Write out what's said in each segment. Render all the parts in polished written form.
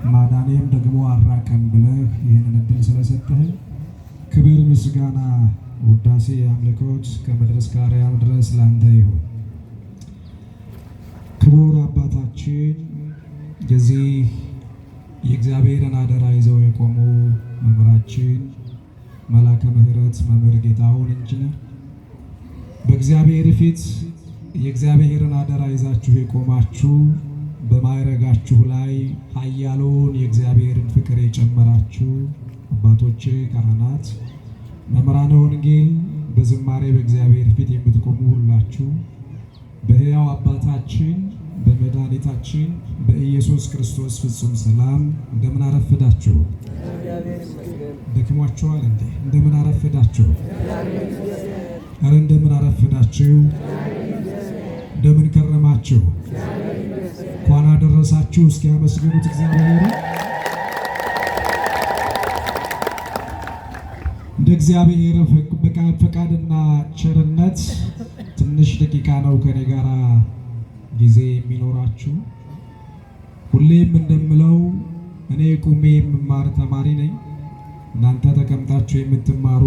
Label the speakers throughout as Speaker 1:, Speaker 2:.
Speaker 1: ማዳኔም ደግሞ አራቀን ብለህ ይህንን እድል ስለሰጠህ ክብር፣ ምስጋና፣ ውዳሴ፣ አምልኮት ከምድር እስከ አርያም ድረስ ላንተ ይሁን። ክቡር አባታችን የዚህ የእግዚአብሔርን አደራ ይዘው የቆሙ መምህራችን መላከ ምሕረት መምህር ጌታሁን ኢንጂነር በእግዚአብሔር ፊት የእግዚአብሔርን አደራ ይዛችሁ የቆማችሁ በማዕረጋችሁ ላይ ኃያሉን የእግዚአብሔርን ፍቅር የጨመራችሁ አባቶቼ ካህናት፣ መምህራነ ወንጌል፣ በዝማሬ በእግዚአብሔር ፊት የምትቆሙ ሁላችሁ በሕያው አባታችን በመድኃኒታችን በኢየሱስ ክርስቶስ ፍጹም ሰላም እንደምን አረፈዳችሁ? ደክሟችኋል እንዴ? እንደምን አረፈዳችሁ? ኧረ እንደምን አረፈዳችሁ? እንደምን ከረማችሁ? እንኳን አደረሳችሁ። እስኪ ያመስግኑት እግዚአብሔር። እንደ እግዚአብሔር ፈቃድና ቸርነት ትንሽ ደቂቃ ነው ከኔ ጋር ጊዜ የሚኖራችሁ። ሁሌም እንደምለው እኔ ቁሜ የምማር ተማሪ ነኝ። እናንተ ተቀምጣችሁ የምትማሩ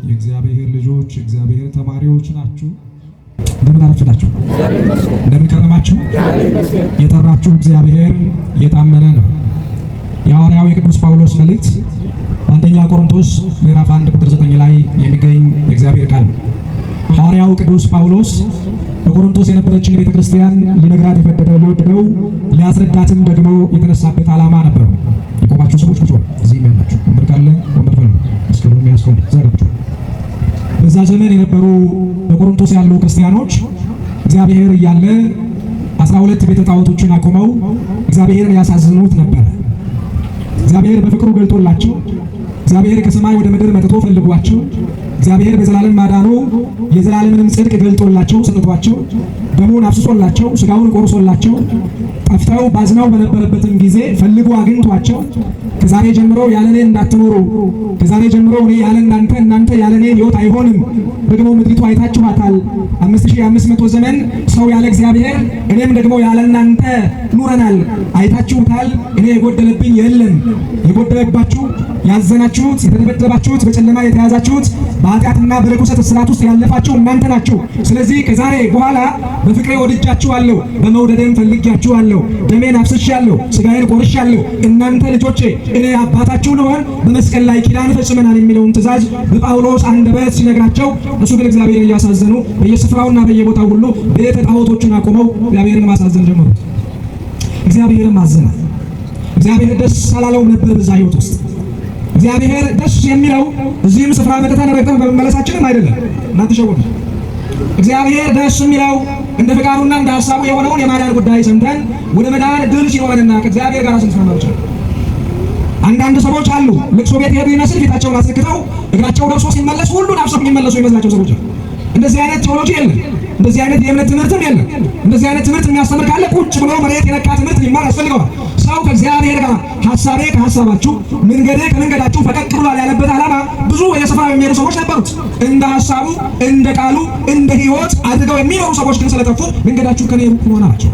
Speaker 1: የእግዚአብሔር ልጆች፣ የእግዚአብሔር ተማሪዎች ናችሁ። እንደምን አረፈዳችሁ? እንደምን ከረማችሁ? የጠራችሁ እግዚአብሔር የታመነ ነው። የሐዋርያው የቅዱስ ጳውሎስ መልእክት አንደኛ ቆሮንቶስ ምዕራፍ 1 ቁጥር 9 ላይ የሚገኝ የእግዚአብሔር ቃል ነው። ሐዋርያው ቅዱስ ጳውሎስ በቆሮንቶስ የነበረችን ቤተክርስቲያን ሊነግራት የወደደው ሊያስረዳትም ደግሞ የተነሳበት ዓላማ ነበር። የቆማችሁ ሰዎች ቁጭ በሉ። እዚህም ያላችሁ ወንበር ካለ ወንበር ፈልጉ። እስከ የሚያስቆም ዘርግቱ። በዛ ዘመን የነበሩ በቆሮንቶስ ያሉ ክርስቲያኖች እግዚአብሔር እያለ 12 ቤተ ጣዖቶችን አቁመው እግዚአብሔርን ያሳዝኑት ነበር። እግዚአብሔር በፍቅሩ ገልጦላቸው፣ እግዚአብሔር ከሰማይ ወደ ምድር መጥቶ ፈልጓቸው፣ እግዚአብሔር በዘላለም ማዳኑ የዘላለምንም ጽድቅ ገልጦላቸው ሰጥቷቸው፣ ደሙን አፍስሶላቸው፣ ስጋውን ቆርሶላቸው፣ ጠፍተው ባዝናው በነበረበትም ጊዜ ፈልጎ አግኝቷቸው ከዛሬ ጀምሮ ያለኔ እንዳትኖሩ፣ ከዛሬ ጀምሮ እኔ ያለ እናንተ እናንተ ያለኔ ሕይወት አይሆንም። ደግሞ ምድሪቱ አይታችኋታል። 5500 ዘመን ሰው ያለ እግዚአብሔር እኔም ደግሞ ያለ እናንተ ኑረናል። አይታችሁታል። እኔ የጎደለብኝ የለም። የጎደለባችሁ ያዘናችሁት፣ የተደበደባችሁት፣ በጨለማ የተያዛችሁት፣ በኃጢአትና በርኩሰት እስራት ውስጥ ያለፋችሁ እናንተ ናችሁ። ስለዚህ ከዛሬ በኋላ በፍቅሬ ወድጃችኋለሁ፣ በመውደዴም ፈልጊያችኋለሁ፣ ደሜን አፍስሻለሁ፣ ስጋዬን ቆርሻለሁ። እናንተ ልጆቼ እኔ አባታችሁ ልሆን በመስቀል ላይ ኪዳን ፈጽመናል የሚለውን ትእዛዝ በጳውሎስ አንደበት ሲነግራቸው፣ እሱ ግን እግዚአብሔርን እያሳዘኑ በየስፍራውና በየቦታው ሁሉ ቤተ ጣዖቶችን አቁመው እግዚአብሔርን ማሳዘን ጀመሩ። እግዚአብሔርም አዘነ። እግዚአብሔር ደስ አላለውም ነበር በዛ ሕይወት ውስጥ። እግዚአብሔር ደስ የሚለው እዚህም ስፍራ መጥተን ረግጠን በመመለሳችንም አይደለም። እናንተ ሸወዱ። እግዚአብሔር ደስ የሚለው እንደ ፍቃዱና እንደ ሐሳቡ የሆነውን የማዳን ጉዳይ ሰምተን ወደ መዳን ድል ሲኖረንና ከእግዚአብሔር ጋር ስንስማማ ብቻ። አንዳንድ ሰዎች አሉ ልቅሶ ቤት ሄዱ ይመስል ፊታቸውን አስልክተው እግራቸው ደርሶ ሲመለሱ ሁሉን አብሰው የሚመለሱ ይመስላቸው ሰዎች አሉ። እንደዚህ አይነት ቴዎሎጂ የለም። እንደዚህ አይነት የእምነት ትምህርትም የለም። እንደዚህ አይነት ትምህርት የሚያስተምር ካለ ቁጭ ብሎ መሬት የነካ ትምህርት ሊማር ያስፈልገዋል። ሰው ከእግዚአብሔር ጋር ሐሳቤ ከሐሳባችሁ መንገዴ ከመንገዳችሁ ፈቀቅ ብሏል ያለበት ዓላማ ብዙ የስፍራ የሚሄዱ ሰዎች ነበሩት። እንደ ሐሳቡ እንደ ቃሉ እንደ ሕይወት አድርገው የሚኖሩ ሰዎች ግን ስለጠፉ መንገዳችሁ ከኔ ሩቅ ሆነ ናቸው።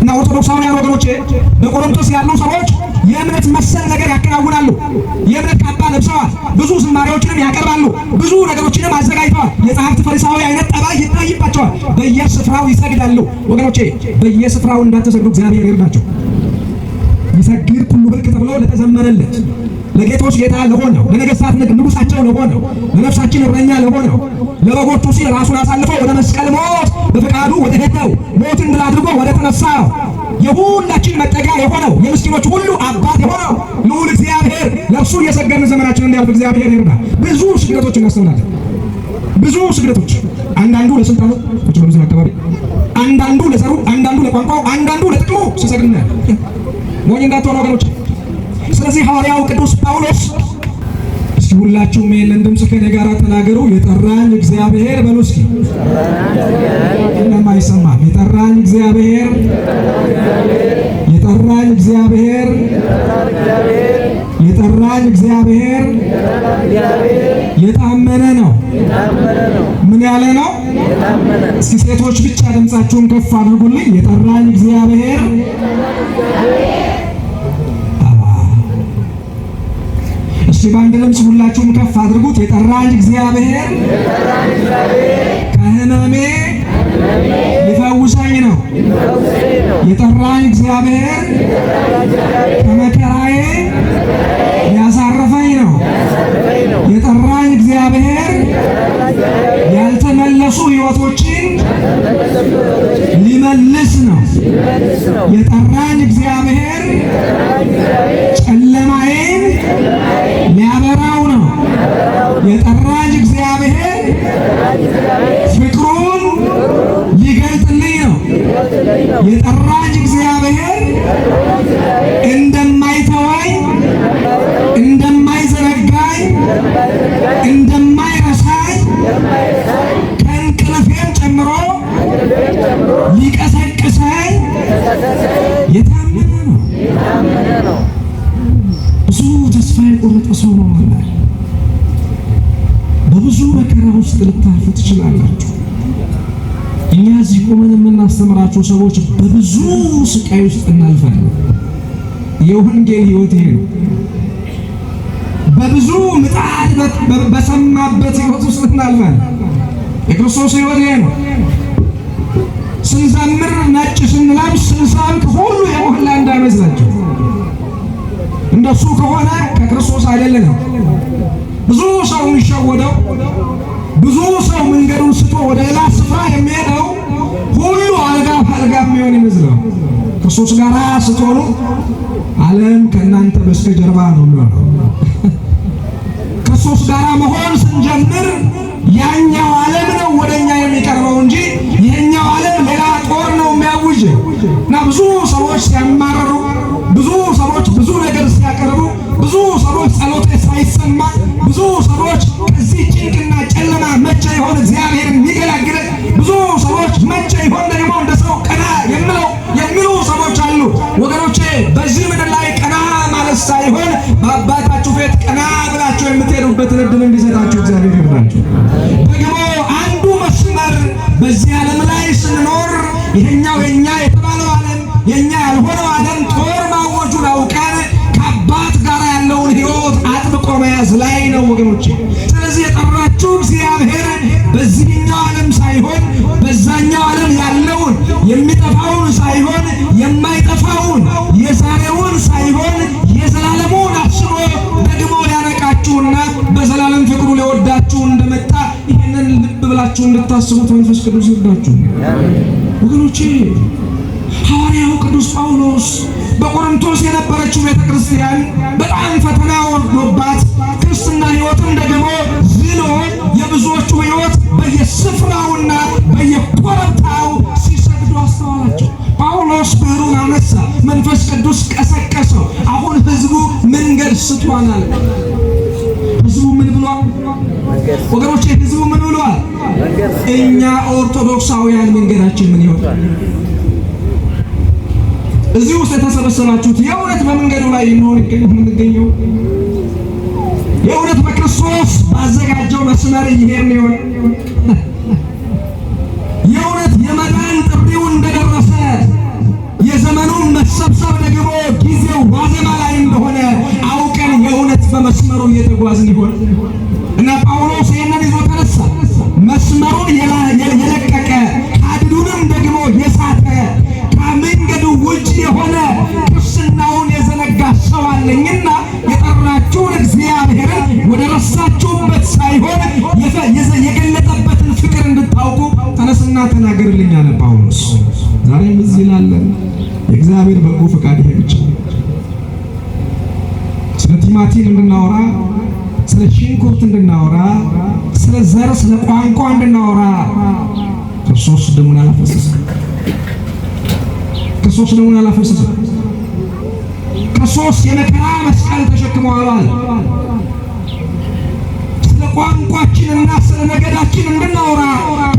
Speaker 1: እና ኦርቶዶክሳውያን ወገኖቼ በቆሮንቶስ ያሉ ሰዎች የእምነት መሰል ነገር ያከናውናሉ። የእምነት ካባ ለብሰዋል። ብዙ ዝማሬዎችንም ያቀርባሉ። ብዙ ነገሮችንም አዘጋጅተዋል። የጸሐፍት ፈሪሳዊ አይነት ጠባይ ይታይባቸዋል። በየስፍራው ይሰግዳሉ። ወገኖቼ በየስፍራው እንዳትሰግዱ እግዚአብሔር ይርዳቸው። ይሰግድ ሁሉ ብርክ ተብሎ ለተዘመረለት ለጌቶች ጌታ ለሆነው ለነገሥታት ንጉሣቸው ለሆነው ለነፍሳችን እረኛ ለሆነው ለበጎቹ ሲል ራሱን አሳልፎ ወደ መስቀል ሞት በፈቃዱ ወደ ሄደው ሞትን ድል አድርጎ ወደ ተነሳው የሁላችን መጠጊያ የሆነው የምስኪኖች ሁሉ አባት የሆነው ልዑል እግዚአብሔር ለእርሱ እየሰገድን ዘመናችን እንዲያልፍ እግዚአብሔር ይርዳ። ብዙ ስግደቶች እናስተውላለን። ብዙ ስግደቶች፣ አንዳንዱ ለስልጣኑ ቁጭ ብሎ አካባቢ፣ አንዳንዱ ለዘሩ፣ አንዳንዱ ለቋንቋው፣ አንዳንዱ ለጥቅሙ ሲሰግድ እናያለን። ሞኝ እንዳትሆኑ ወገኖች። ስለዚህ ሐዋርያው ቅዱስ ጳውሎስ እስኪ ሁላችሁም ይሄንን ድምጽ ከኔ ጋር ተናገሩ። የጠራኝ እግዚአብሔር በሉ እስኪ። ምንም አይሰማም። የጠራኝ እግዚአብሔር፣ የጠራኝ እግዚአብሔር፣ የጠራኝ እግዚአብሔር የታመነ ነው። ምን ያለ ነው? እስኪ ሴቶች ብቻ ድምጻችሁን ከፍ አድርጉልኝ። የጠራኝ እግዚአብሔር በአንድ ድምፅ ሁላችሁም ከፍ አድርጉት። የጠራኝ እግዚአብሔር ከሕመሜ ሊፈውሰኝ ነው። የጠራኝ እግዚአብሔር ከመከራዬ ሊያሳርፈኝ ነው። የጠራኝ እግዚአብሔር ያልተመለሱ ሕይወቶችን ሊመልስ ነው። የጠራኝ እግዚአብሔር ጨለማዬን ሊያበራው ነው። የጠራኝ እግዚአብሔር ፍቅሩን ሊገልጥልኝ ነው። የጠራኝ እግዚአብሔር እንደማይተወኝ፣ እንደማይዘነጋኝ፣ እንደማይረሳኝ ከእንቅልፌም ጨምሮ ሊቀሰቅሰኝ የታመነ ነው። ብዙ ተስፋ የቆረጠ ሰው ነው ማለት በብዙ መከራ ውስጥ ልታልፉ ትችላላችሁ። እኛ እዚህ ቆመን የምናስተምራቸው ሰዎች በብዙ ስቃይ ውስጥ እናልፋለን። የወንጌል ሕይወት ይሄ ነው። በብዙ ምጣድ በሰማበት ሕይወት ውስጥ እናልፋለን። የክርስቶስ ሕይወት ይሄ ነው። ስንዘምር ነጭ ስንለብስ ስንሰብክ ሁሉ የሞላ እንዳይመስላችሁ። እንደሱ ከሆነ ከክርስቶስ አይደለንም። ብዙ ሰው የሚሸወደው፣ ብዙ ሰው መንገዱን ስቶ ወደ ሌላ ስፍራ የሚሄደው ሁሉ አልጋ በአልጋ የሚሆን ይመስለው። ክርስቶስ ጋር ስትሆኑ ዓለም ከእናንተ በስተጀርባ ነው የሚሆነው። ክርስቶስ ጋር መሆን ስንጀምር ያኛው ዓለም ነው ወደኛ የሚቀርበው እንጂ ይሄኛው ዓለም ሌላ ጦር ነው የሚያውጅ እና ብዙ ሰዎች ሲያማረሩ፣ ብዙ ሰዎች ብዙ ነገር ሲያቀርቡ፣ ብዙ ሰዎች ጸሎት ሳይሰማ፣ ብዙ ሰዎች ከዚህ ጭንቅና ጨለማ መቼ ይሆን እግዚአብሔር የሚገላግለ፣ ብዙ ሰዎች መቼ ይሆን ደግሞ እንደ ሰው ቀና የሚሉ ሰዎች አሉ። ወገኖቼ በዚህ ምድር ላይ ቀና ማለት ሳይሆን በአባታችሁ ፊት ቀና ብላችሁ የምትሄዱበትን ዕድል እንዲሰጣችሁ እግዚአብሔር ይርዳችሁ። ደግሞ አንዱ መስመር በዚህ ዓለም ላይ ስንኖር ይሄኛው የኛ የተባለው ዓለም የኛ ያልሆነው ዓለም ጦር ማወጁን አውቀን ከአባት ጋር ያለውን ሕይወት አጥብቆ መያዝ ላይ ነው ወገኖቼ። ስለዚህ የጠራችሁ እግዚአብሔር በዚህኛው ዓለም ሳይሆን በዛኛው ዓለም ያለውን የሚጠፋውን ሳይሆን የማይጠፋውን የዛሬውን ሳይሆን የዘላለሙን አስቦ ደግሞ ሊያነቃችሁና በዘላለም ፍቅሩ ሊወዳችሁ እንደመጣ ይህንን ልብ ብላችሁ እንድታስቡት መንፈስ ቅዱስ ይርዳችሁ ወገኖቼ። ሐዋርያው ቅዱስ ጳውሎስ በቆሮንቶስ የነበረችው ቤተክርስቲያን በጣም ፈተና ወርዶባት ክርስትና ሕይወትን ደግሞ ዝሎ የብዙዎቹ ሕይወት በየስፍራውና በየኮረብታው ሲሰግዱ አስተዋላቸው። ጳውሎስ ብዕሩን አነሳ፣ መንፈስ ቅዱስ ቀሰቀሰው። አሁን ሕዝቡ መንገድ ስቷናል። ሕዝቡ ምን ብሏል ወገኖቼ? ሕዝቡ ምን ብሏል? እኛ ኦርቶዶክሳውያን መንገዳችን ምን ይሆናል? እዚህ ውስጥ የተሰበሰባችሁት የእውነት በመንገዱ ላይ የምንገኘው የእውነት በክርስቶስ ባዘጋጀው መስመር እየሄድን ይሆን? የእውነት የመዳን ጥሪው እንደደረሰ የዘመኑን መሰብሰብ ደግሞ ጊዜው ዋዜማ ላይ እንደሆነ አውቀን የእውነት በመስመሩ እየተጓዝን ይሆን? እና ጳውሎስ ይህንን ይዞ ተነሳ። መስመሩን የለቀቀ ሐዲዱንም ደግሞ የሳተ ከመንገዱ ውጭ የሆነ ክርስትናውን የዘነጋ ሰው አለኝና የጠራችሁን እግዚአብሔርን ወደ ረሳችሁበት ሳይሆን የገለጠበትን ፍቅር እንድታውቁ ተነስና ተናገርልኝ አለ ጳውሎስ። ዛሬም እዚህ ላለን የእግዚአብሔር በጎ ፈቃድ ይሄ ብቻ። ስለ ቲማቲም እንድናወራ፣ ስለ ሽንኩርት እንድናወራ፣ ስለ ዘር፣ ስለ ቋንቋ እንድናወራ ክርስቶስ ደሙን አላፈሰሰም። ክርስቶስ ደሙን አላፈሰሰም። ክርስቶስ የመከራ መስቀል ተሸክመዋል። ስለ ቋንቋችንና ስለ ነገዳችን እንድናወራ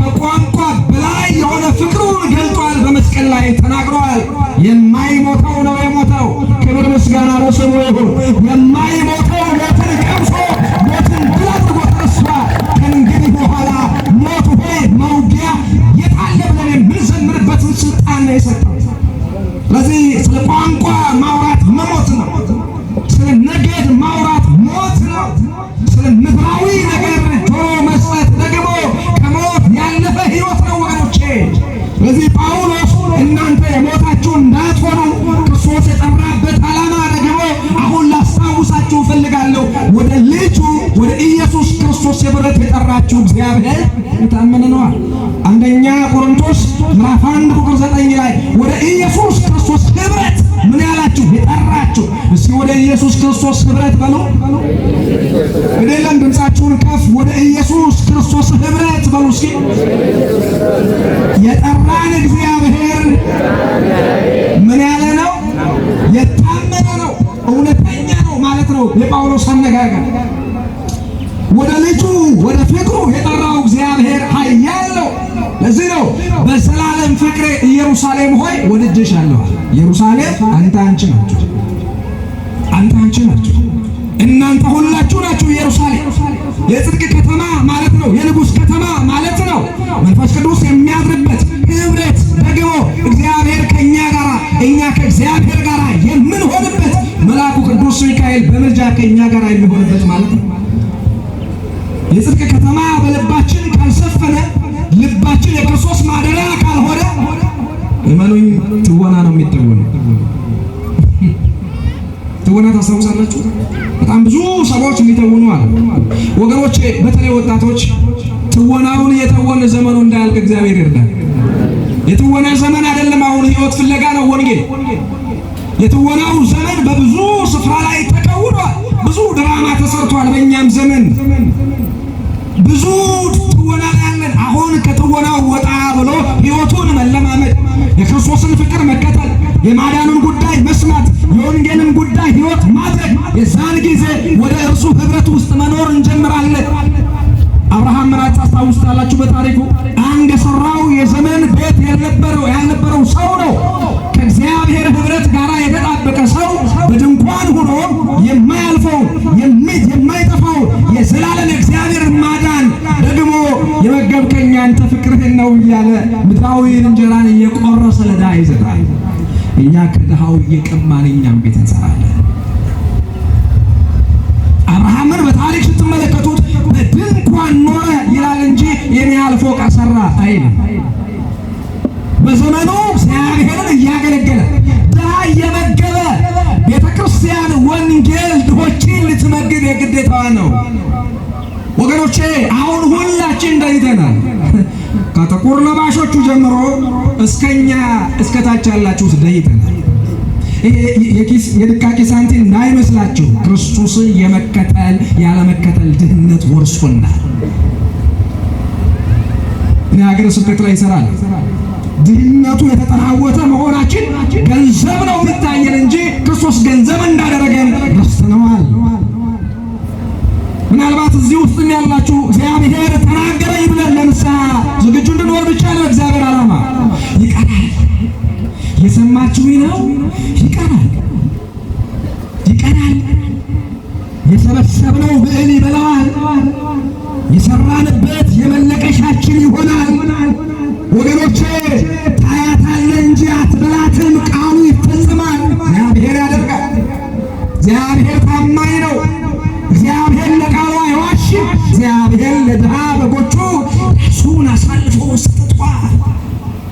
Speaker 1: በቋንቋ በላይ የሆነ ፍቅሩን ገልጧል። በመስቀል ላይ ተናግሯል። የማይሞተው ነው የሞተው። ክብር ምስጋና ለስሙ ይሁን። የማይሞተው ሞትን ቀምሶ ሞትን ድል አድርጎ ተነስቷል። ከእንግዲህ በኋላ ሞት ሆይ መውጊያ የታለ ብለን የምንዘምርበትን ስልጣን ነው የሰጠው። ስለዚህ ስለ ቋንቋ ማውራት መሞት ነው። ስለ ነገድ ማውራት ሞት ነው። እግዚአብሔር የታመነ ነው። አንደኛ ቆሮንቶስ ምዕራፍ 1 ቁጥር 9 ላይ ወደ ኢየሱስ ክርስቶስ ህብረት ምን ያላችሁ የጠራችሁ። እስኪ ወደ ኢየሱስ ክርስቶስ ህብረት በሉ። ወደለም ድምጻችሁን ከፍ ወደ ኢየሱስ ክርስቶስ ህብረት በሉ እስኪ። የጠራን እግዚአብሔር ምን ያለ ነው? የታመነ ነው፣ እውነተኛ ነው ማለት ነው የጳውሎስ አነጋገር። ወደ ልጁ ወደ ፍቅሩ የጠራው እግዚአብሔር ኃያል ነው። ለዚህ ነው በዘላለም ፍቅሬ ኢየሩሳሌም ሆይ ወድጄሻለሁ። ኢየሩሳሌም አንተ አንቺ ናችሁ፣ አንተ አንቺ ናችሁ፣ እናንተ ሁላችሁ ናችሁ። ኢየሩሳሌም የጽድቅ ከተማ ማለት ነው፣ የንጉሥ ከተማ ማለት ነው። መንፈስ ቅዱስ የሚያድርበት ህብረት ደግሞ እግዚአብሔር ከእኛ ጋር እኛ ከእግዚአብሔር ጋር የምንሆንበት መልአኩ ቅዱስ ሚካኤል በምልጃ ከእኛ ጋር የሚሆንበት ማለት ነው። የጽድቅ ከተማ በልባችን ካልሰፈነ ልባችን የክርስቶስ ማደሪያ ካልሆነ እመኑኝ ትወና ነው የሚተወነው። ትወና ታስታውሳላችሁ? በጣም ብዙ ሰዎች የሚተውኑ አሉ ወገኖቼ። በተለይ ወጣቶች ትወናውን እየተወነ ዘመኑ እንዳያልቅ እግዚአብሔር ይርዳል። የትወና ዘመን አይደለም አሁን፣ ህይወት ፍለጋ ነው ወንጌል። የትወናው ዘመን በብዙ ስፍራ ላይ ተከውኗል። ብዙ ድራማ ተሰርቷል። በእኛም ዘመን ብዙ ትወና ያለን። አሁን ከትወናው ወጣ ብሎ ህይወቱን መለማመድ፣ የክርስቶስን ፍቅር መከተል፣ የማዳኑን ጉዳይ መስማት፣ የወንጌልን ጉዳይ ህይወት ማድረግ፣ የዛን ጊዜ ወደ እርሱ ህብረት ውስጥ መኖር እንጀምራለን። አብርሃም ምን ታስታውሳላችሁ? በታሪኩ አንድ የሰራው የዘመን ቤት ያልነበረው ሰው ነው። ከእግዚአብሔር ህብረት ጋር የተጣበቀ ሰው በድንኳን ሆኖ የማያልፈው የማይጠፋው የዘላለም እግዚአብሔር ማዳን ደግሞ የመገብከኝ አንተ ፍቅርህን ነው እያለ ምድራዊን እንጀራን እየቆረሰ ለድሃ ይሰጣል። እኛ ከድሃው እየቀማን እኛም ቤት እንሰራለን። አብርሃምን በታሪክ ስትመለከቱት በድንኳን ኖረ ይላል እንጂ የሚያህል ፎቅ ሰራ አይልም። በዘመኑ እግዚአብሔርን እያገለገለ ድሃ እየመገበ ቤተክርስቲያን ወንጌል ድሆችን ልትመግብ የግዴታዋ ነው ወገኖቼ። አሁን ሁላችን ደይተናል። ከጥቁር ለባሾቹ ጀምሮ እስከኛ እስከታች ያላችሁት ደይተናል። የድቃቂ ሳንቲም እንዳይመስላችሁ። ክርስቶስን የመከተል ያለመከተል ድህነት ወርሶናል። እኔ ሀገረ ስብከት ላይ ይሰራል። ድህነቱ የተጠናወተ መሆናችን ገንዘብ ነው የሚታየን እንጂ ክርስቶስ ገንዘብ እንዳደረገን ረስተነዋል። ምናልባት እዚህ ውስጥ ያላችሁ እግዚአብሔር ተናገረኝ ብለን ለምሳሌ ዝግጁ እንድንሆን ብቻ ነው እግዚአብሔር ዓላማ። ይቀራል። የሰማችሁኝ ነው። ይቀራል። የሰበሰብነው ብዕል ይበላዋል። የሰራንበት የመለቀሻችን ይሆናል። ወገኖቼ ታያታለህ እንጂ አትበላትም። ቃሉ ይፈጽማል። እግዚአብሔር ያደርጋል። እግዚአብሔር ታማኝ ነው። እግዚአብሔር ለቃሉ አይዋሽም። እግዚአብሔር ለድሃ በጎቹ ራሱን አሳልፎ ሰጥቷል።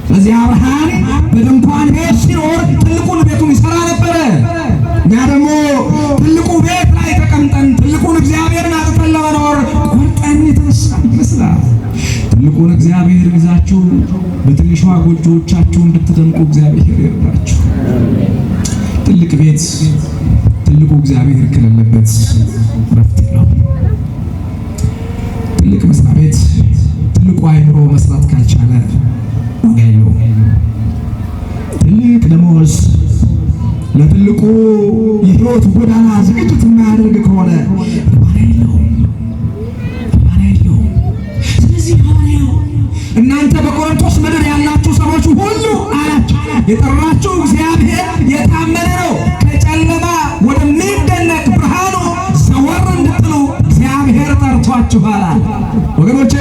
Speaker 1: ስለዚህ አብርሃም በድንኳን ቤት ሲኖር ትልቁን ቤቱን ይሰራ ነበረ። እኛ ደግሞ ትልቁ ቤት ላይ ተቀምጠን ትልቁን እግዚአብሔርን አጥተን ለመኖር ቆርጠን የተነሳን ይመስላል። ትልቁን እግዚአብሔር ይዛችሁ በትንሿ ጎጆዎቻችሁ እንድትደምቁ እግዚአብሔር ይርዳችሁ። ትልቅ ቤት ትልቁ እግዚአብሔር ከሌለበት ረፍት ነው። ትልቅ መስሪያ ቤት ትልቁ አእምሮ መስራት ካልቻለ ዋጋ የለውም። ትልቅ ደሞዝ ለትልቁ የህይወት ጎዳና ዝግጅት የማያደርግ ከሆነ ዋጋ የለውም። ስለዚህ እናንተ በቆሮንቶስ ምድር ያላችሁ ሰዎች ሁሉ አላችሁ የጠራችሁ እግዚአብሔር የታመነ ነው። ከጨለማ ወደሚደነቅ ብርሃኑ ዘወር እንድትሉ እግዚአብሔር ጠርቷችኋል። ወገኖቼ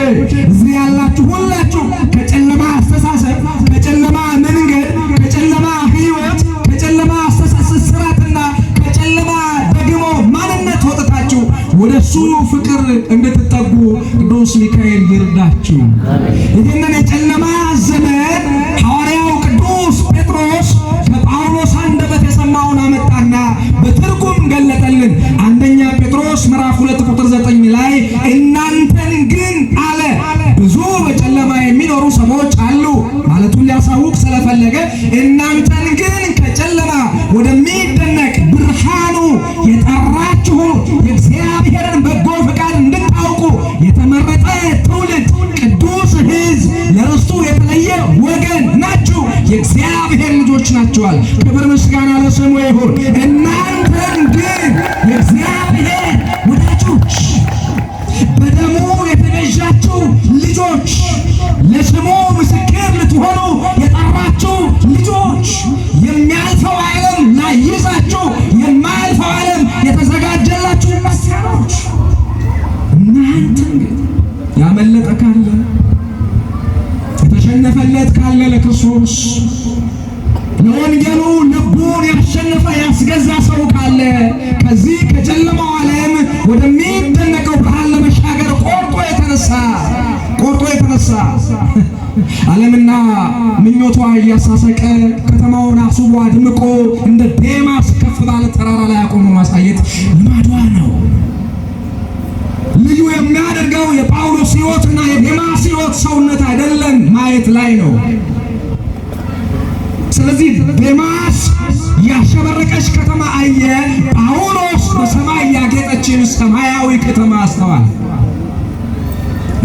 Speaker 1: እዚህ ያላችሁ ሁላችሁ ከጨለማ አስተሳሰብ፣ ከጨለማ መንገድ፣ ከጨለማ ህይወት፣ ከጨለማ አስተሳሰብ ስራትና ከጨለማ ደግሞ ማንነት ወጥታችሁ ወደሱ ፍቅር እንድትጠጉ ቅዱስ ሚካኤል ይርዳችሁ። ይህንን የጨለማ ዘመን ሐዋርያው ቅዱስ ጴጥሮስ ከጳውሎስ አንደበት የሰማውን አመጣና በትርጉም ገለጠልን። አንደኛ ጴጥሮስ ምዕራፍ 2 ቁጥር 9 ላይ እናንተን ግን አለ እናንተን ግን ከጨለማ ወደሚደነቅ ብርሃኑ የጠራችሁ የእግዚአብሔርን በጎ ፈቃድ እንድታውቁ የተመረጠ ትውልድ፣ ቅዱስ ሕዝብ፣ ለርስቱ የተለየ ወገን ናችሁ፣ የእግዚአብሔር ልጆች ናችኋል። ክብር ምስጋና ለስሙ ይሁን። እናንተን ግን የእግዚአብሔር ወዳጆች፣ በደሙ የተቤዣችሁ ልጆች፣ ለስሙ ምስክር ልትሆኑ የጠራችሁ ልጆች፣ የሚያልፈው ዓለም ላይይዛችሁ የማያልፈው ዓለም የተዘጋጀላችሁ መስያኖች። እናንተን ግን ያመለጠ ካለ የተሸነፈለት ካለ ለክርስቶስ ለወንጌሉ ልቡን ያሸነፈ ያስገዛ ሰው ካለ ከዚህ ከጨለማው ዓለም ወደሚደነቀው ብርሃን ለመሻገር ቆርጦ የተነሳ ዓለምና ምኞቷ እያሳሰቀ ከተማውን አስቦ አድምቆ እንደ ዴማስ ከፍ ባለ ተራራ ላይ አቆሞ ማሳየት ልማዷ ነው። ልዩ የሚያደርገው የጳውሎስ ሕይወትና የዴማስ ሕይወት ሰውነት አይደለም፣ ማየት ላይ ነው። ስለዚህ ዴማስ ያሸበረቀች ከተማ አየ፣ ጳውሎስ በሰማይ ያጌጠችን ሰማያዊ ከተማ አስተዋለ።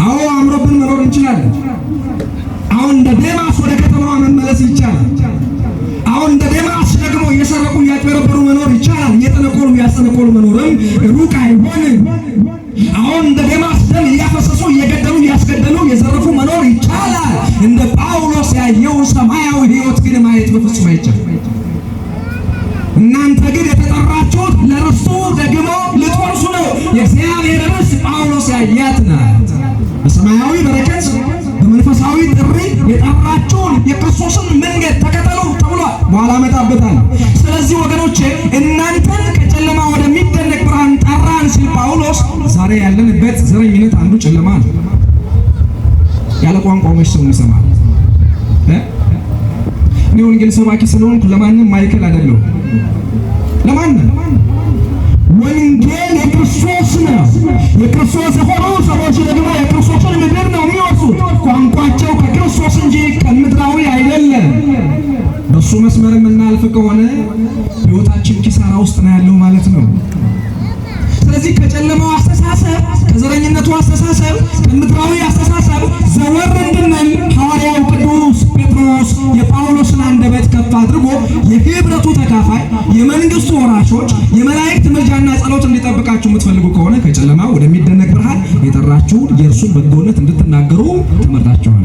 Speaker 1: አዎ አምሮብን መኖር እንችላለን። አሁን እንደ ዴማስ ወደ ከተማዋ መመለስ ይቻላል። አሁን እንደ ዴማስ ደግሞ እየሰረቁ እያጭበረበሩ መኖር ይቻላል። እየጠነቆሉ እያስጠነቆሉ መኖርም ሩቅ አይሆንም። አሁን እንደ ዴማስ ደም እያፈሰሱ እየገደሉ እያስገደሉ እየዘረፉ መኖር ይቻላል። እንደ ጳውሎስ ያየው ሰማያዊ ሕይወት ግን ማየት በፍጹም አይቻልም። እናንተ ግን የተጠራችሁት ለርስቱ ደግሞ ልትወርሱ ነው። የእግዚአብሔር ርስት ጳውሎስ ያያት ናት። በሰማያዊ በረከት በመንፈሳዊ ጥሪ የጠራችሁን የክርስቶስን መንገድ ተከተሉ ተብሏል። በኋላ እመጣበታለሁ። ስለዚህ ወገኖቼ እናንተን ከጨለማ ወደሚደነቅ ብርሃን ጠራን ሲል ጳውሎስ ዛሬ ያለንበት ዘረኝነት አንዱ ጨለማ ነው። ያለ ቋንቋ መች ሰው ይሰማል? እኔ ወንጌል ሰባኪ ስለሆንኩ ለማንም ማይክል አይደለሁም። ለማንም ወንጌል የክርስቶስ ነው። የክርስቶስ የሆኑ ሰዎች ደግሞ የክርስቶስን ምድር ነው የሚወርሱት። ቋንቋቸው ከክርስቶስ እንጂ ከምድራዊ አይደለም። በሱ መስመር የምናልፍ ከሆነ ሕይወታችን ኪሳራ ውስጥ ነው ያለው ማለት ነው። ስለዚህ ከጨለማው አስተሳሰብ፣ ከዘረኝነቱ አስተሳሰብ፣ ከምድራዊ አስተሳሰብ ዘወር እንድንል ሐዋርያው ቅዱስ ጴጥሮስ የጳውሎስን አንደበት ከፍ አድርጎ የህብረቱ ተካፋይ፣ የመንግስቱ ወራሾች፣ የመላእክት ምልጃና ጸሎት እንዲጠብቃችሁ የምትፈልጉ ከሆነ ከጨለማ ወደሚደነቅ ብርሃን የጠራችሁን የእርሱን በጎነት እንድትናገሩ ተመርጣችኋል።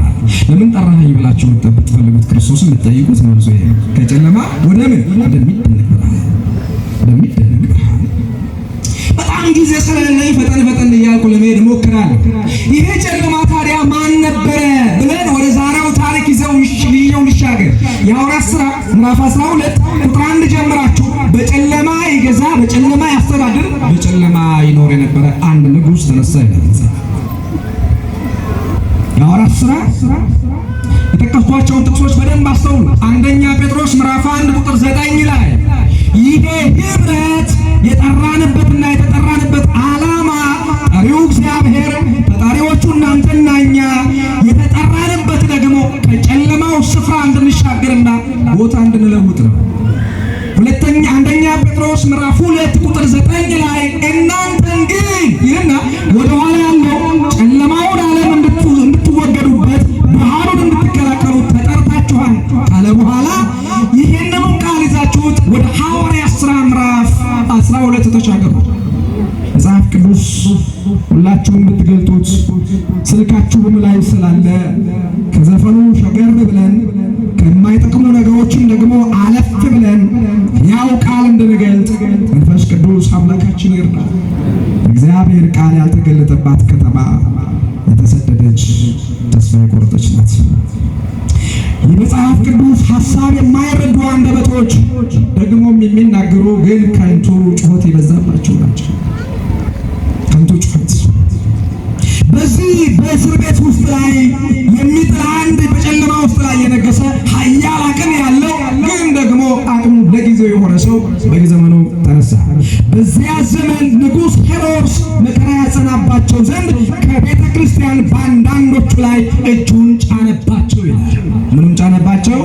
Speaker 1: ለምን ጠራኸኝ ብላችሁ የምትፈልጉት ክርስቶስን የምትጠይቁት መልሶ ይሄ ነው። ከጨለማ ወደ ምን ወደሚደነቅ ብርሃን በጣም ጊዜ ስለሌለኝ ፈጠን እያልኩ ለመሄድ እሞክራለሁ። ይሄ ጨለማ ታዲያ ማን ነበረ ብለን ወደ ዛሬው ታሪክ ይዘው ልሻገር። የሐዋርያት ሥራ ምዕራፍ 12 ቁጥር 1 ጀምራችሁ በጨለማ ይገዛ፣ በጨለማ ያስተዳድር፣ በጨለማ ይኖር የነበረ አንድ ንጉሥ ተነሳ ይላል። የሐዋርያት ሥራ የጠቀስኳቸውን ጥቅሶች በደንብ አስተውሉ። አንደኛ ጴጥሮስ ምዕራፍ 1 ቁጥር 9 ላይ ይሄ ህብረት የጠራንበትና የተጠራንበት ዓላማ ጠሪው እግዚአብሔር፣ ተጠሪዎቹ እናንተና እኛ የተጠራንበት ደግሞ ከጨለማው ስፍራ እንድንሻገርና ቦታ እንድንለውጥ ነው። አንደኛ ጴጥሮስ ምዕራፍ 2 ቁጥር 9 ላይ እናንተን ግን ይህና ወደኋላ ያለው ጨለማውን ዓለም እንድትወገዱበት ብርሃኑን እንድትከላከሉ ተጠርታችኋል ካለ በኋላ ይህንኑ ቃል ይዛችሁት ወደ ሐዋርያት ሥራ ምዕራፍ 12 ተሻገሩ። መጽሐፍ ቅዱስ ሁላችሁም ብትገልጡት ስልካችሁም ላይ ስላለ ከዘፈኑ ሸገር ብለን ከማይጠቅሙ ነገሮችን ደግሞ አለፍ ብለን ያው ቃል እንድንገልጥ መንፈስ ቅዱስ አምላካችን ይርዳል። እግዚአብሔር ቃል ያልተገለጠባት ከተማ የተሰደደች ተስፋ የቆረጠች ናት። የመጽሐፍ ቅዱስ ሐሳብ የማይረዱ አንደበቶች ደግሞም የሚናገሩ ግን ከንቱ ጩኸት የበዛባቸው ናቸው። ከንቱ ጩኸት በዚህ በእስር ቤት ውስጥ ላይ የሚጥል አንድ በጨለማ ውስጥ ላይ የነገሰ ኃያል አቅም ያለው ግን ደግሞ አቅሙ ለጊዜው የሆነ ሰው በዘመኑ ተነሳ። በዚያ ዘመን ንጉሥ ሄሮድስ መከራ ያጸናባቸው ዘንድ ከቤተ ክርስቲያን በአንዳንዶቹ ላይ እጁን ጫነባቸው ይላል። ምንም ጫነባቸው?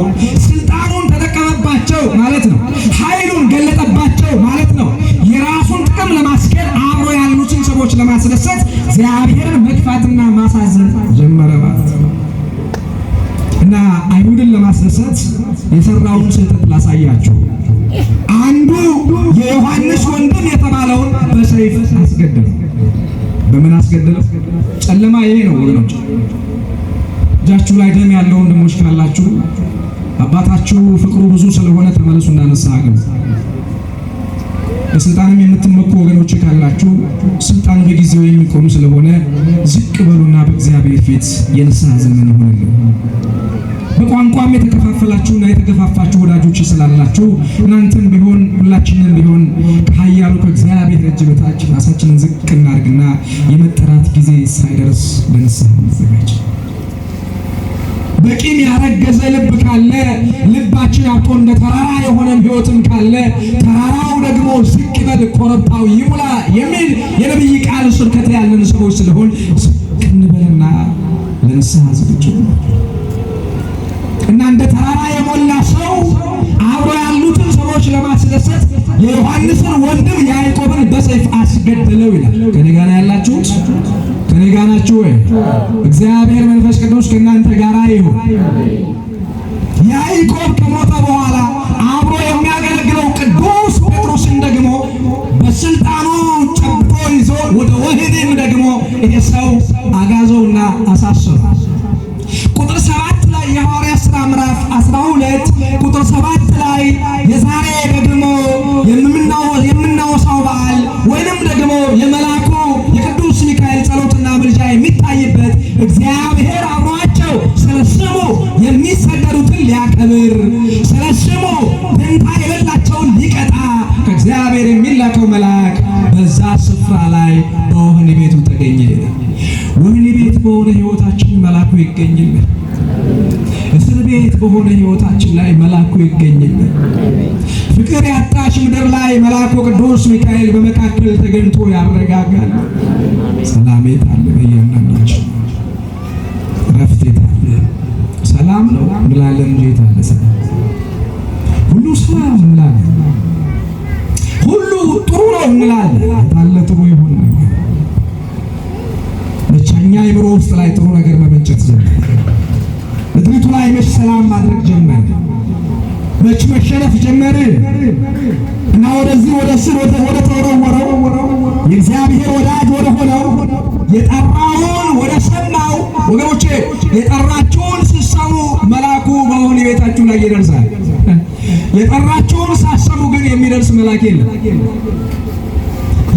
Speaker 1: ስልጣኑን ተጠቀመባቸው ማለት ነው። ኃይሉን ገለጠባቸው ማለት ነው። የራሱን ጥቅም ለማስኬድ አብሮ ያሉትን ሰዎች ለማስደሰት እግዚአብሔርን መግፋትና ማሳዘን ጀመረ ማለት ነው። እና አይሁድን ለማስደሰት የሰራውን ስህተት ላሳያችሁ። አንዱ የዮሐንስ ወንድም የተባለውን በሰይፍ አስገደለው። በምን አስገደለው? ጨለማ ይሄ ነው ወገኖች። እጃችሁ ላይ ደም ያለው ወንድሞች ካላችሁ አባታችሁ ፍቅሩ ብዙ ስለሆነ ተመለሱና ንስሐ ግቡ። በስልጣንም የምትመኩ ወገኖች ካላችሁ ስልጣን በጊዜው የሚቆም ስለሆነ ዝቅ በሉና በእግዚአብሔር ፊት የንስሐ ዘመን ይሁንልን። በቋንቋም የተከፋፈላችሁና የተገፋፋችሁ ወዳጆች ስላላችሁ እናንተም ቢሆን ሁላችንም ቢሆን ከኃያሉ ከእግዚአብሔር እጅ በታች ራሳችንን ዝቅ እናድርግና የመጠራት ጊዜ ሳይደርስ ለንስሐ እንዘጋጅ። በቂም ያረገዘ ልብ ካለ ልባችን አብጦ እንደ ተራራ የሆነ ሕይወትም ካለ ተራራው ደግሞ ዝቅ ይበል ኮረብታው ይሙላ የሚል የነብይ ቃል ስብከት ያለን ሰዎች ስለሆን ዝቅ እንበልና ለንስሐ ዝግጁ እና እንደ ተራራ የሞላ ሰው አብሮ ያሉትን ሰዎች ለማስደሰት የዮሐንስን ወንድም ያዕቆብን በሰይፍ አስገደለው ይላል። ከኔ ጋር ያላችሁት ከኔ ጋር ናችሁ ወይ? እግዚአብሔር መንፈስ ቅዱስ ከእናንተ ጋር ይሁን። ያዕቆብ ከሞተ በኋላ አብሮ የሚያገለግለው ቅዱስ ጴጥሮስን ደግሞ በስልጣኑ ጨብጦ ይዞ ወደ ወህኒም ደግሞ ይሄ ሰው አጋዘውና አሳሰረው። ቁጥር 7 ላይ የሐዋርያት ሥራ ምዕራፍ 12 ቁጥር 7 ላይ የዛሬ ደግሞ የምናወሳው በዓል ወይንም ደግሞ የመላኩ የቅዱስ ሚካኤል ጸሎትና ምልጃ የሚታይበት እግዚአብሔር አብሯቸው ስለ ስሙ የሚሰደዱትን ሊያከብር ስለ ስሙ ደንታ የሌላቸውን ሊቀጣ ከእግዚአብሔር የሚላከው መልአክ በዛ ስፍራ ላይ በወህኒ ቤቱ ተገኘ። ወህኒ ቤት በሆነ ሕይወታችን መልአኩ ይገኝልን። እስር ቤት በሆነ ሕይወታችን ላይ መልአኩ ይገኝልን። ፍቅር ያጣች ምድር ላይ መልአኩ ቅዱስ ሚካኤል በመካከል ተገኝቶ ያረጋጋል። ሰላም አለ በእያንዳንዳችን፣ ረፍት አለ። ሰላም ነው እንላለን እንጂ የት አለ ሰላም? ሁሉ ሰላም እንላለን፣ ሁሉ ጥሩ ነው እንላለን። ታለ ጥሩ ይሁን ብቻኛ አይምሮ ውስጥ ላይ ጥሩ ነገር መመንጨት ጀመረ። ምድሪቱ ላይ መች ሰላም ማድረግ ጀመረ፣ መች መሸነፍ ጀመረ እና ወደዚህ ወደ ስር ወደ ተወረወረው የእግዚአብሔር ወዳጅ ወደ ሆነው የጠራውን ወደ ሰማው ወገኖቼ፣ የጠራችሁን ስትሰሙ መልአኩ በወህኒ ቤታችሁ ላይ ይደርሳል። የጠራችሁን ሳትሰሙ ግን የሚደርስ መልአክ የለም።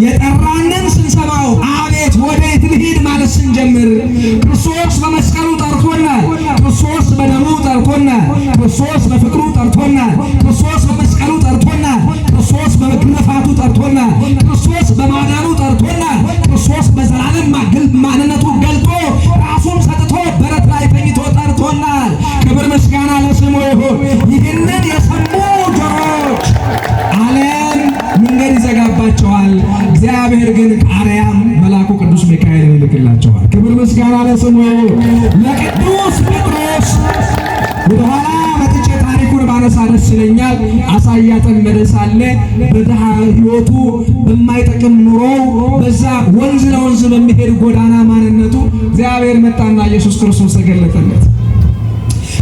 Speaker 1: የጠራንን ስንሰማው አቤት ወዴት ልሂድ ማለት ስንጀምር ክርስቶስ በመስቀሉ ጠርቶናል። ክርስቶስ በደሙ ጠርቶናል። ክርስቶስ በፍቅሩ ጠርቶናል። ክርስቶስ በመስቀሉ ጠርቶናል። ክርስቶስ በመግረፋቱ ጠርቶናል። ክርስቶስ በማዳኑ ጠርቶናል። ክርስቶስ በዘላለም ማንነቱ ገልጦ ራሱን ሰጥቶ በረት ላይ ተኝቶ ጠርቶናል። ክብር ምስጋና ለስሙ ይሁን። ይህንን የሰሙ ጆሮች ዓለም መንገድ ይዘጋባቸዋል። እግዚአብሔር ግን ከአርያም መልአኩ ቅዱስ ሚካኤልን ይልክላቸዋል። ክብር ምስጋና ለስሙ ይሁን። ለቅዱስ ጴጥሮስ ወደኋላ መጥቼ ታሪኩን ባነሳ ደስ ይለኛል። አሳ እያጠመደ ሳለ በድሃ ሕይወቱ በማይጠቅም ኑሮው በዛ ወንዝ ለወንዝ በሚሄድ ጎዳና ማንነቱ እግዚአብሔር መጣና ኢየሱስ ክርስቶስ ተገለጠለት።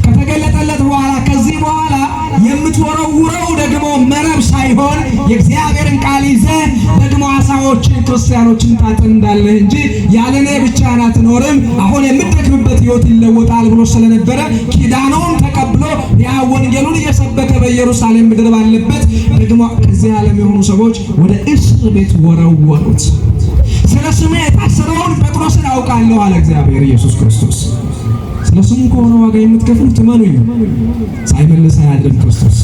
Speaker 1: ከተገለጠለት በኋላ ከዚህ በኋላ የምትወረውረው ደግሞ መረብ ሳይሆን የእግዚአብሔርን ቃል ይዘህ ደግሞ አሳዎችን ክርስቲያኖችን ታጠምዳለህ እንጂ ያለኔ ብቻህን አትኖርም፣ አሁን የምትደክምበት ሕይወት ይለወጣል ብሎ ስለነበረ ኪዳኑን ተቀብሎ ያ ወንጌሉን እየሰበከ በኢየሩሳሌም ምድር ባለበት ደግሞ ከዚህ ዓለም የሆኑ ሰዎች ወደ እስር ቤት ወረወሩት። ስለ ስሜ የታሰረውን ጴጥሮስን አውቃለሁ አለ እግዚአብሔር ኢየሱስ ክርስቶስ። ስለ ስሙ ከሆነ ዋጋ የምትከፍሉት እመኑኝ፣ ሳይመልስ አያድርም ክርስቶስ።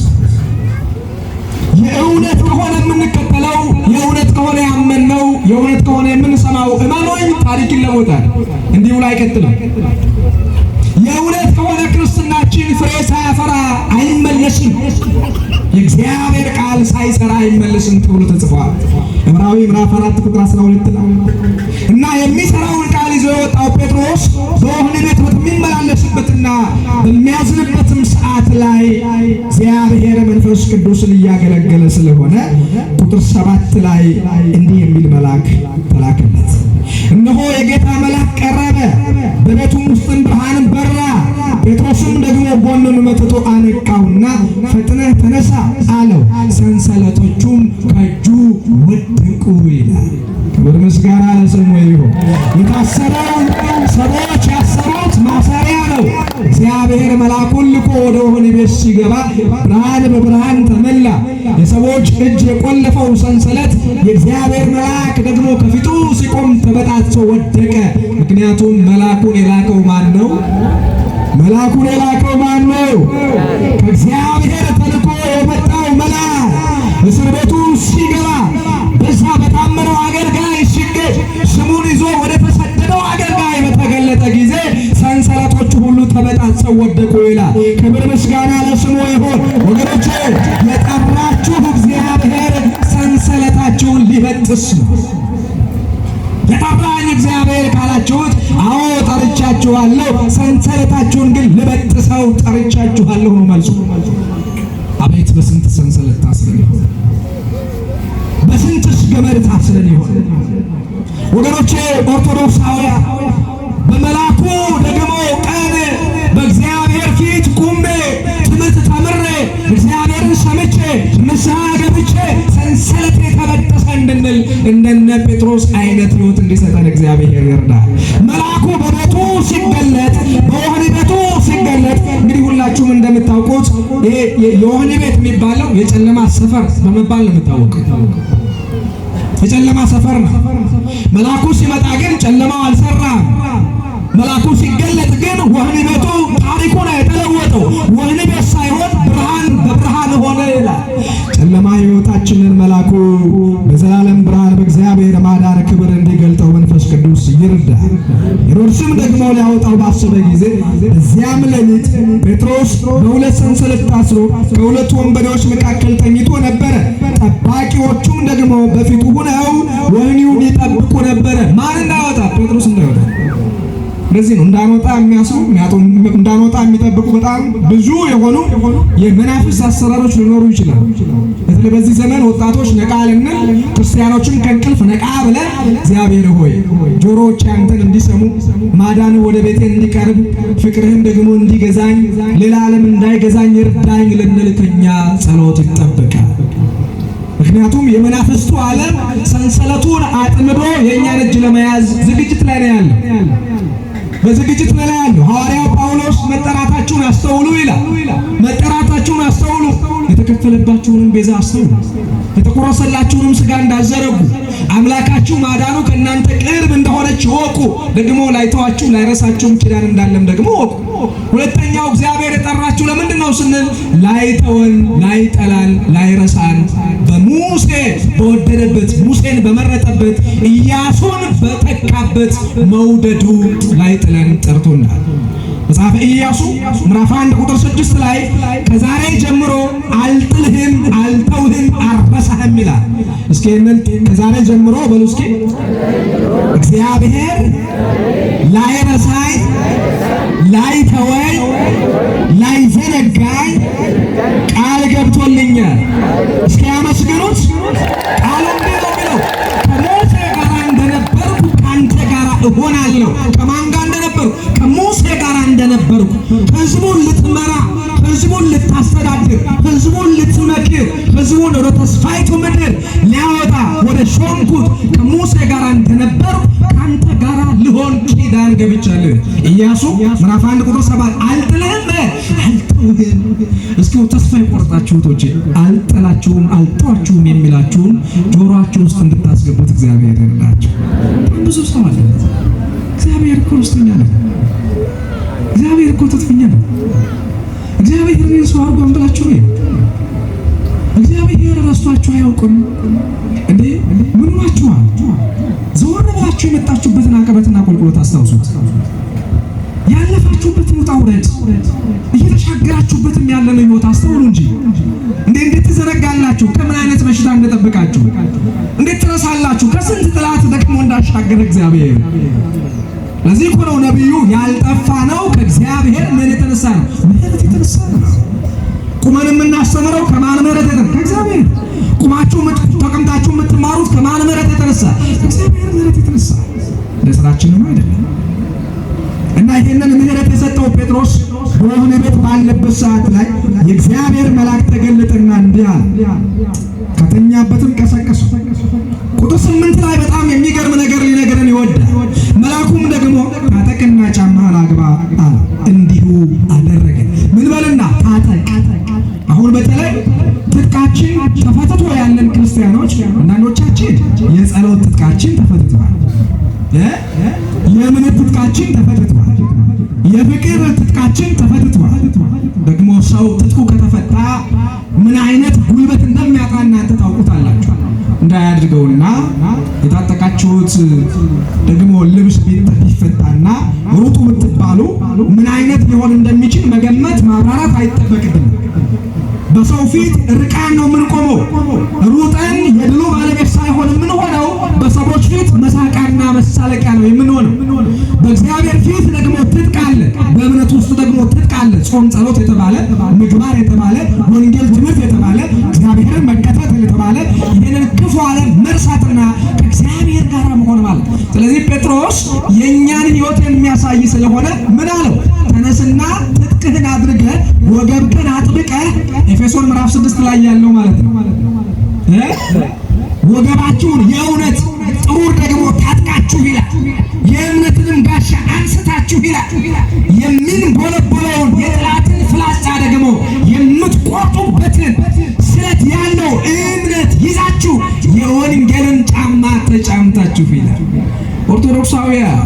Speaker 1: የእውነት ከሆነ የምንከተለው፣ የእውነት ከሆነ ያመንነው፣ የእውነት ከሆነ የምንሰማው እመኑኝ ታሪክ ይለወጣል፣ እንዲሁ ላይ አይቀጥልም። የእውነት ከሆነ ክርስትናችን ፍሬ ሳያፈራ አይመለስም። የእግዚአብሔር ሳይሰራ አይመለስም ተብሎ ተጽፏል። ዕብራዊ ምዕራፍ 4 ቁጥር 12 ላይ እና የሚሰራውን ቃል ይዞ የወጣው ጴጥሮስ በወህኒ ቤት በሚመላለስበትና በሚያዝንበትም ሰዓት ላይ እግዚአብሔር መንፈስ ቅዱስን እያገለገለ ስለሆነ ቁጥር 7 ላይ እንዲህ የሚል መልአክ ተላከለት። እነሆ የጌታ መልአክ ቀረበ፣ በቤቱም ውስጥም ብርሃን በራ። ጴጥሮስም ደግሞ ጎኑን መትቶ አነቃውና ፈጥነህ ተነሳ አለው። ሰንሰለቶቹም ከእጁ ወደቁ ይላል። ክብር ምስጋና ለስሙ ይሁን። የታሰረው ሰዎች ያሰሩት ማሰሪያ ነው። እግዚአብሔር መልአኩን ልኮ ወደ ወህኒ ቤት ሲገባ ብርሃን በብርሃን ተመላ። የሰዎች እጅ የቆለፈው ሰንሰለት የእግዚአብሔር መልአክ ደግሞ ከፊቱ ሲቆም ተበጣጥሶ ወደቀ። ምክንያቱም መልአኩን የላከው ማን ነው? መልአኩን የላከው ማን ነው? ከእግዚአብሔር ተልኮ የመጣው መልአክ እስር ቤቱ ሲገባ በዛ በታመነው አገልጋይ ሲገኝ ስሙን ይዞ ወደ ተሰደደው አገልጋይ በተገለጠ ጊዜ ሰንሰለቶቹ ሁሉ ተበጣጥሰው ወደቁ ይላል። ክብር ምስጋና ለስሙ ይሁን። ወገኖቼ የጠራችሁ እግዚአብሔር ሰንሰለታችሁን ሊበጥስ ነው። የጠራኝ እግዚአብሔር ካላችሁት፣ አዎ ጠርቻችኋለሁ፣ ሰንሰለታችሁን ግን ልበጥሰው ጠርቻችኋለሁ ነው መልሱ። አቤት በስንት ሰንሰለት ታስረን ይሆን? በስንትስ ገመድ ታስረን ይሆን? ወገኖቼ ኦርቶዶክሳውያን በመልአኩ ደግሞ ቀን በእግዚአብሔር ፊት ቁሜ ትምህርት ተምሬ እግዚአብሔርን ሰምቼ ንስሐ ገብቼ ሰንሰለት የተበጠሰ እንድንል እንደነ ጴጥሮስ አይነት ሕይወት እንዲሰጠን እግዚአብሔር ይርዳል። መልአኩ በቤቱ ሲገለጥ፣ በወህኒ ቤቱ ሲገለጥ እንግዲህ ሁላችሁም እንደምታውቁት ይሄ የወህኒ ቤት የሚባለው የጨለማ ሰፈር በመባል ነው የሚታወቀው። የጨለማ ሰፈር ነው። መልአኩ ሲመጣ ግን ጨለማው አልሰራም። መልአኩ ሲገለጥ ግን ወህኒ ቤቱ ታሪኩ ነው የተለወጠው። ወህኒ ቤት ሳይሆን ብርሃን በብርሃን ሆነ ይላል። ጨለማ ሕይወታችንን መልአኩ በዘላለም ብርሃን በእግዚአብሔር ማዳን ክብር እንዲገልጠው መንፈስ ቅዱስ ይርዳል። ሄሮድስም ደግሞ ሊያወጣው ባሰበ ጊዜ በዚያም ሌሊት ጴጥሮስ በሁለት ሰንሰለት ታስሮ ከሁለቱ ወንበዴዎች መካከል ተኝቶ ነበረ። ጠባቂዎቹም ደግሞ በፊቱ ሆነው ወህኒውን ይጠብቁ ነበረ። ማን እንዳወጣ? ጴጥሮስ እንዳወጣ። ለዚህ ነው እንዳንወጣ የሚያስሩ እንዳንወጣ የሚጠብቁ በጣም ብዙ የሆኑ የመናፍስት አሰራሮች ሊኖሩ ይችላል። በተለይ በዚህ ዘመን ወጣቶች ነቃ ልንል፣ ክርስቲያኖችም ከእንቅልፍ ነቃ ብለን እግዚአብሔር ሆይ ጆሮዎች አንተን እንዲሰሙ፣ ማዳን ወደ ቤቴ እንዲቀርብ፣ ፍቅርህን ደግሞ እንዲገዛኝ፣ ሌላ ዓለም እንዳይገዛኝ እርዳኝ ልንል ከኛ ጸሎት ይጠበቃል። ምክንያቱም የመናፍስቱ ዓለም ሰንሰለቱን አጥምዶ የእኛን እጅ ለመያዝ ዝግጅት ላይ ነው ያለው። በዝግጅት ላይ ያለው ሐዋርያው ጳውሎስ መጠራታችሁን አስተውሉ ይላል። መጠራታችሁን አስተውሉ፣ የተከፈለባችሁንም ቤዛ አስተውሉ፣ የተቆረሰላችሁንም ሥጋ እንዳዘረጉ፣ አምላካችሁ ማዳኑ ከእናንተ ቅርብ እንደሆነች ወቁ፣ ደግሞ ላይተዋችሁ ላይረሳችሁም ኪዳን እንዳለም ደግሞ ወቁ። ሁለተኛው እግዚአብሔር የጠራችሁ ለምንድን ነው ስንል ላይተወን፣ ላይጠላን፣ ላይረሳን በሙሴ በወደደበት ሙሴን በመረጠበት ኢያሱን በተካበት መውደዱ ላይጥለን ጠርቶናል። መጽሐፈ ኢያሱ ምዕራፍ 1 ቁጥር 6 ላይ ከዛሬ ጀምሮ አልጥልህም፣ አልተውህም፣ አልረሳህም ይላል። እስኪ እነን ከዛሬ ጀምሮ በሉ እስኪ እግዚአብሔር ላይረሳኝ፣ ላይተወኝ፣ ላይዘነጋኝ ቃል ገብቶልኛል። እስኪ ያመስግኑት። ቃሉ እንዲህ ነው የሚለው ከሞሴ ጋር እንደነበርኩ ከአንተ ጋር እሆናለሁ። ከማን ጋር እንደነበርኩ? ከሙሴ ጋር እንደነበርኩ ሕዝቡን ልትመራ፣ ሕዝቡን ልታስተዳድር፣ ሕዝቡን ልትመክር፣ ሕዝቡን ወደ ተስፋይቱ ምድር ሊያወጣ ወደ ሾምኩት ከሙሴ ጋር እንደነበርኩ ከአንተ ጋር ልሆን ኪዳን ገብቻለሁ። ኢያሱ ምዕራፍ 1 ቁጥር 7 አልጥልህም፣ አልተውህም። እስኪ ተስፋ የቆረጣችሁ እህቶቼ አልጥላችሁም፣ አልተዋችሁም የሚላችሁን ጆሮአችሁ ውስጥ እንድታስገቡት እግዚአብሔር ይርዳችሁ። ብዙ ሰው አለ እግዚአብሔር እኮ ውስጥኛ ነው፣ እግዚአብሔር እኮ ተጥፍኛ ነው፣ እግዚአብሔር እኔን ሰው አድርጎ አንብላችሁ ነው። እግዚአብሔር ረስቷችሁ አያውቅም እንዴ? ምን ናችኋል? ዘወር ብላችሁ የመጣችሁበትን አቀበትና ቁልቁሎት አስታውሱት። ያለፋችሁ ያለፋችሁበት ውጣ ውረድ እየተሻገራችሁበትም ያለን ህይወት አስተውሉ እንጂ እንዴት ትዘነጋላችሁ? ከምን አይነት በሽታ እንደጠበቃችሁ እንዴት ትረሳላችሁ? ከስንት ጥላት ደግሞ እንዳሻገረ እግዚአብሔር። ለዚህ እኮ ነው ነብዩ ያልጠፋ ነው ከእግዚአብሔር ምን የተነሳ ነው? ምሕረት የተነሳ ነው። ቁመን የምናስተምረው ከማን ምሕረት የተነሳ? ከእግዚአብሔር። ቁማችሁ ተቀምጣችሁ የምትማሩት ከማን ምሕረት የተነሳ? ከእግዚአብሔር ምሕረት የተነሳ። ለስራችንም አይደለም። እና ይሄንን ምሕረት የሰጠው ጴጥሮስ በወህኒ ቤት ባለበት ሰዓት ላይ የእግዚአብሔር መልአክ ተገለጠና እንዲህ አለ፣ ከተኛበትም ቀሰቀሰው። ቁጥር 8 ላይ በጣም የሚገርም ነገር ሊነግረን ይወዳል። መልአኩም ደግሞ ታጠቅና ጫማህን አግባ አለ። እንዲሁ አደረገ። ምን በልና ታጠቅ። አሁን በተለይ ትጥቃችን ተፈትቶ ያለን ክርስቲያኖች አንዳንዶቻችን የጸሎት ትጥቃችን ተፈትቷል፣ የእምነት ትጥቃችን ተፈትቷል፣ የፍቅር ትጥቃችን ተፈትቷል። ደግሞ ሰው ትጥቁ ከተፈታ ምን አይነት ጉልበት እንደሚያጣ እናንተ ታውቁታላችሁ። እንዳያድርገውና የታጠቃችሁት ደግሞ ልብስ ቢፈታና ሩጡ ብትባሉ ምን አይነት ሊሆን እንደሚችል መገመት ማብራራት አይጠበቅብንም። በሰው ፊት ርቃን ነው የምንቆመው። ሩጠን የድሉ ባለቤት ሳይሆን የምንሆነው በሰዎች ፊት መሳቂያና መሳለቂያ ነው የምንሆነው። በእግዚአብሔር ፊት ደግሞ ትጥቅ አለ። በእምነት ውስጥ ደግሞ ትጥቅ አለ። ጾም፣ ጸሎት የተባለ ምግባር የተባለ ወንጌል ትምህርት የተባለ እግዚአብሔርን መከታተል የተባለ ይህንን ክፉ ዓለም መርሳትና ከእግዚአብሔር ጋር መሆን ማለት። ስለዚህ ጴጥሮስ የእኛን ሕይወት የሚያሳይ ስለሆነ ምን አለው? ተነስና ትጥቅህን አድርገህ ወገብህን አጥብቀህ ኤፌሶን ምዕራፍ 6 ላይ ያለው ማለት ነው። ወገባችሁን የእውነት ጥሩር ደግሞ ታጥቃችሁ ይላል። የእምነትንም ጋሻ አንስታችሁ ይላል። የሚንቦለቦለውን የጠላትን ፍላጻ ደግሞ የምትቆርጡበትን ስለት ያለው እምነት ይዛችሁ የወንጌልን ጫማ ተጫምታችሁ ይላል። ኦርቶዶክሳውያን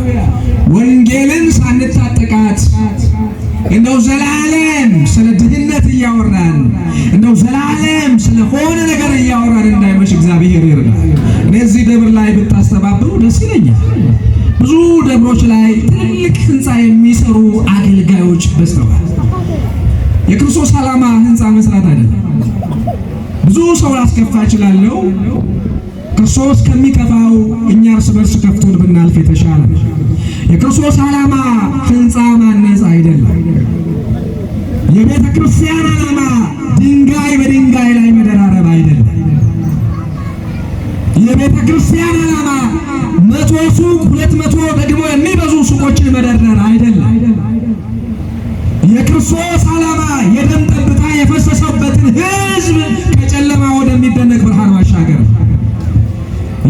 Speaker 1: ወንጌልን ሳንታጠቃት እንደው ዘላለም ስለ ድህነት እያወራን እንደው ዘላለም ስለሆነ ነገር እያወራን እንዳይመሽ እግዚአብሔር ይርዳል። እኔ እዚህ ደብር ላይ ብታስተባብሩ ደስ ይለኛል። ብዙ ደብሮች ላይ ትልቅ ህንፃ የሚሰሩ አገልጋዮች በዝተዋል። የክርስቶስ ዓላማ ህንፃ መስራት አይደለም። ብዙ ሰው ላስከፋ እችላለሁ። ክርስቶስ ከሚከፋው እኛ እርስ በርስ ከፍቶን ብናልፍ የተሻለ ነው። የክርስቶስ ዓላማ ህንፃ ማነጽ አይደለም። የቤተ ክርስቲያን ዓላማ ድንጋይ በድንጋይ ላይ መደራረብ አይደለም። የቤተ ክርስቲያን ዓላማ 100 ሱቅ 200 ደግሞ የሚበዙ ሱቆችን መደርደር አይደለም። የክርስቶስ ዓላማ የደም ጠብታ የፈሰሰበትን ህዝብ ከጨለማ ወደሚደነቅ ብርሃን ማሻገር።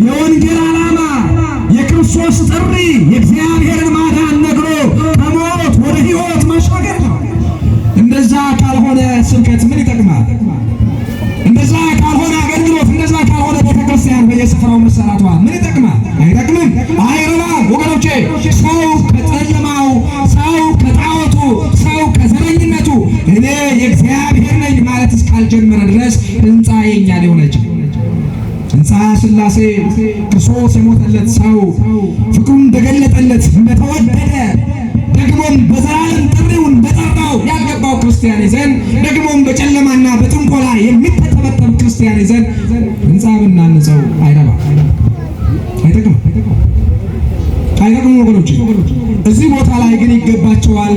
Speaker 1: የወንጌል ዓላማ የክርስቶስ ጥሪ የእግዚአብሔርን ማዳን ነግሮ ከሞት ወደ ሕይወት ማሻገር ነው። እንደዛ ካልሆነ ስብከት ምን ይጠቅማል? እንደዛ ካልሆነ አገልግሎት፣ እንደዛ ካልሆነ ቤተክርስቲያን በየስፍራው መሰራቷ ምን ይጠቅማል? አይጠቅምም፣ አይረባም። ወገኖቼ ሰው ከጨለማው፣ ሰው ከጣዖቱ፣ ሰው ከዘረኝነቱ እኔ የእግዚአብሔር ነኝ ማለት እስካልጀመረ ድረስ ህንፃ የኛ ሊሆን አይችልም። ህንፃ ሥላሴ ክርስቶስ የሞተለት ሰው ፍቅሩን እንደገለጠለት እንደተወደደ ደግሞም በዘላለም ጥሪውን እንደጠራው ያልገባው ክርስቲያን ይዘን ደግሞም በጨለማና በጥንቆላ የሚተተበተብ ክርስቲያን ይዘን ህንፃ ብናንጸው አይረባም፣ አይጠቅምም፣ አይጠቅምም ወገኖች። እዚህ ቦታ ላይ ግን ይገባቸዋል